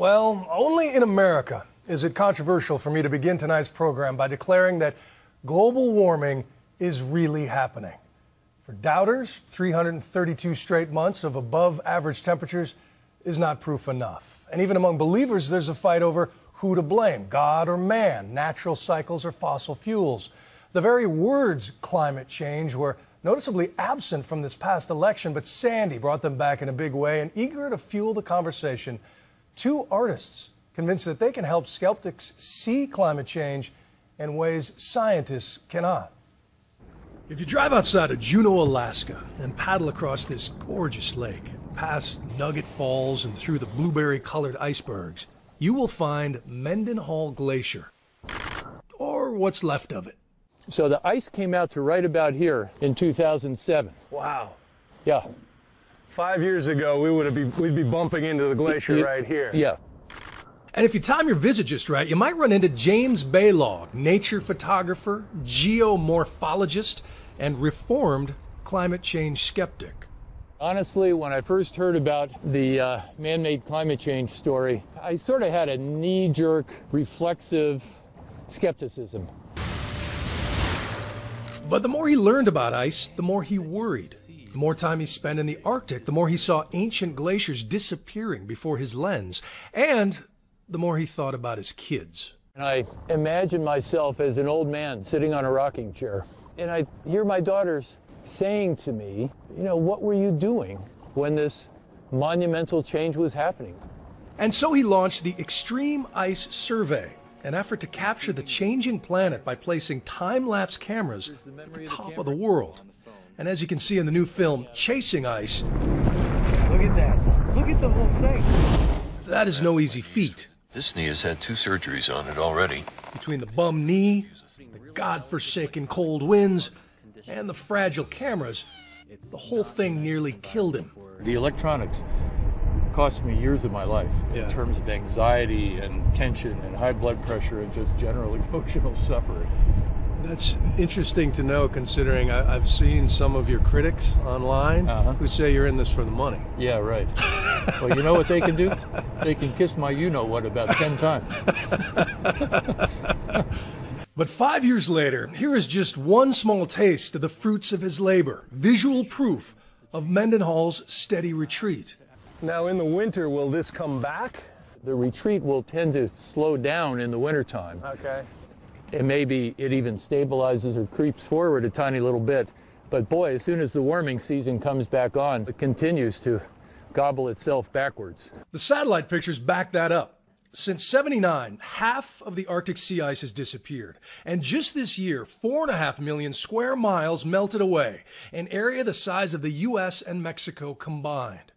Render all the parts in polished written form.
Well, only in America is it controversial for me to begin tonight's program by declaring that global warming is really happening. For doubters, 332 straight months of above average temperatures is not proof enough. And even among believers, there's a fight over who to blame, God or man, natural cycles or fossil fuels. The very words climate change were noticeably absent from this past election, but Sandy brought them back in a big way, and eager to fuel the conversation, two artists convinced that they can help skeptics see climate change in ways scientists cannot. If you drive outside of Juneau, Alaska, and paddle across this gorgeous lake, past Nugget Falls and through the blueberry-colored icebergs, you will find Mendenhall Glacier, or what's left of it. So the ice came out to right about here in 2007. Wow. Yeah. 5 years ago, we'd be bumping into the glacier right here. Yeah. And if you time your visit just right, you might run into James Baylog, nature photographer, geomorphologist, and reformed climate change skeptic. Honestly, when I first heard about the man-made climate change story, I sort of had a knee-jerk, reflexive skepticism. But the more he learned about ice, the more he worried. The more time he spent in the Arctic, the more he saw ancient glaciers disappearing before his lens, and the more he thought about his kids. And I imagined myself as an old man sitting on a rocking chair, and I hear my daughters saying to me, you know, what were you doing when this monumental change was happening? And so he launched the Extreme Ice Survey, an effort to capture the changing planet by placing time-lapse cameras at the top of the world. And as you can see in the new film, Chasing Ice, Look at that. Look at the whole thing. that is no easy feat. This knee has had 2 surgeries on it already. Between the bum knee, the godforsaken cold winds, and the fragile cameras, the whole thing nearly killed him. The electronics cost me years of my life in terms of anxiety and tension and high blood pressure and just general emotional suffering. That's interesting to know, considering I've seen some of your critics online who say you're in this for the money. Yeah, right. Well, you know what they can do? They can kiss my you-know-what about 10 times. But 5 years later, here is just one small taste of the fruits of his labor, visual proof of Mendenhall's steady retreat. Now, in the winter, will this come back? The retreat will tend to slow down in the wintertime. Okay. And maybe it even stabilizes or creeps forward a tiny little bit. But boy, as soon as the warming season comes back on, it continues to gobble itself backwards. The satellite pictures back that up. Since '79, half of the Arctic sea ice has disappeared. And just this year, 4.5 million square miles melted away, an area the size of the U.S. and Mexico combined.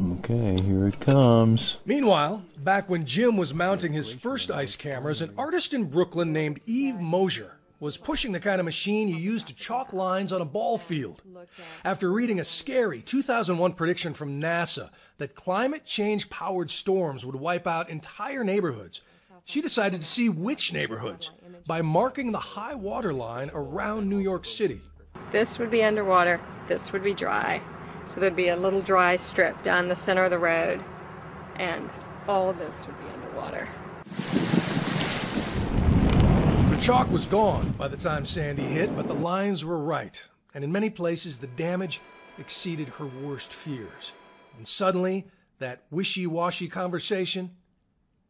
Okay, here it comes. Meanwhile, back when Jim was mounting his first ice cameras, an artist in Brooklyn named Eve Mosier was pushing the kind of machine you use to chalk lines on a ball field. After reading a scary 2001 prediction from NASA that climate change-powered storms would wipe out entire neighborhoods, she decided to see which neighborhoods by marking the high water line around New York City. This would be underwater, this would be dry. So there'd be a little dry strip down the center of the road, and all of this would be underwater. The chalk was gone by the time Sandy hit, but the lines were right. And in many places, the damage exceeded her worst fears. And suddenly, that wishy-washy conversation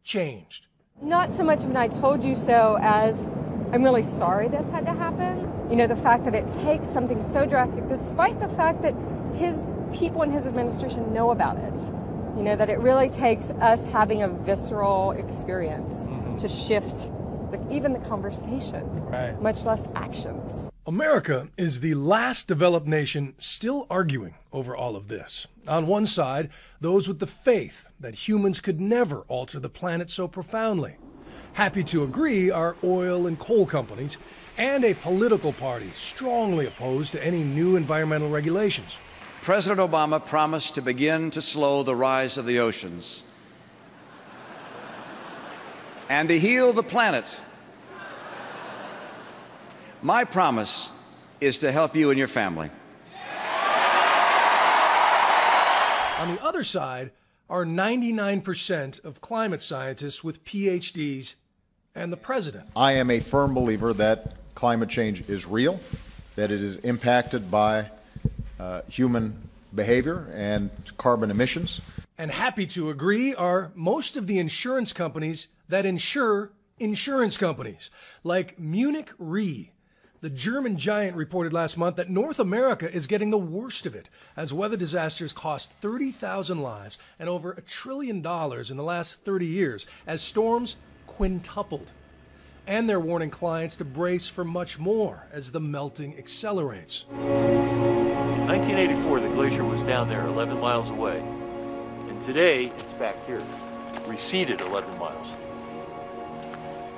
changed. Not so much of an I told you so as I'm really sorry this had to happen. You know, the fact that it takes something so drastic, despite the fact that his people in his administration know about it. You know, that it really takes us having a visceral experience to shift even the conversation, much less actions. America is the last developed nation still arguing over all of this. On one side, those with the faith that humans could never alter the planet so profoundly. Happy to agree are oil and coal companies and a political party strongly opposed to any new environmental regulations. President Obama promised to begin to slow the rise of the oceans and to heal the planet. My promise is to help you and your family. On the other side are 99% of climate scientists with PhDs and the president. I am a firm believer that climate change is real, that it is impacted by human behavior and carbon emissions. And happy to agree are most of the insurance companies that insure insurance companies, like Munich Re. The German giant reported last month that North America is getting the worst of it, as weather disasters cost 30,000 lives and over $1 trillion in the last 30 years, as storms quintupled. And they're warning clients to brace for much more as the melting accelerates. In 1984, the glacier was down there 11 miles away. And today, it's back here, receded 11 miles.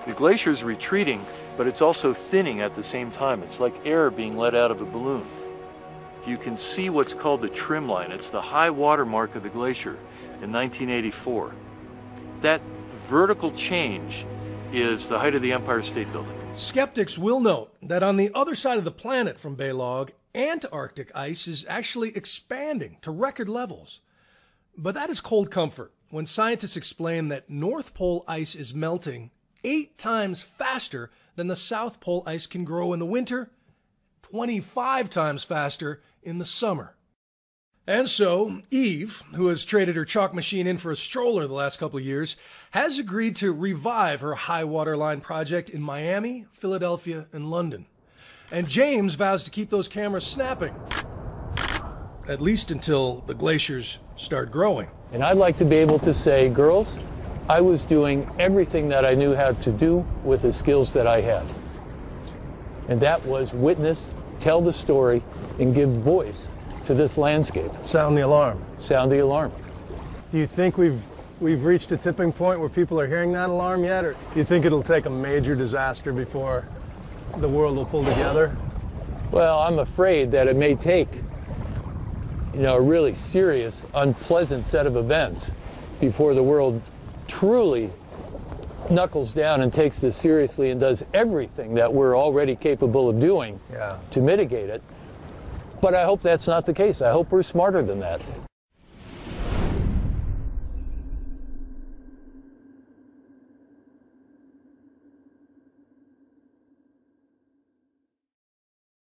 The glacier is retreating, but it's also thinning at the same time. It's like air being let out of a balloon. You can see what's called the trim line. It's the high water mark of the glacier in 1984. That vertical change is the height of the Empire State Building. Skeptics will note that on the other side of the planet from Baylog, Antarctic ice is actually expanding to record levels. But that is cold comfort when scientists explain that North Pole ice is melting 8 times faster than the South Pole ice can grow in the winter, 25 times faster in the summer. And so, Eve, who has traded her chalk machine in for a stroller the last couple of years, has agreed to revive her high water line project in Miami, Philadelphia, and London. And James vows to keep those cameras snapping, at least until the glaciers start growing. And I'd like to be able to say, girls, I was doing everything that I knew how to do with the skills that I had. And that was witness, tell the story, and give voice to this landscape. Sound the alarm. Sound the alarm. Do you think we've reached a tipping point where people are hearing that alarm yet? Or do you think it'll take a major disaster before the world will pull together? Well, I'm afraid that it may take, a really serious, unpleasant set of events before the world truly knuckles down and takes this seriously and does everything that we're already capable of doing to mitigate it. But I hope that's not the case. I hope we're smarter than that.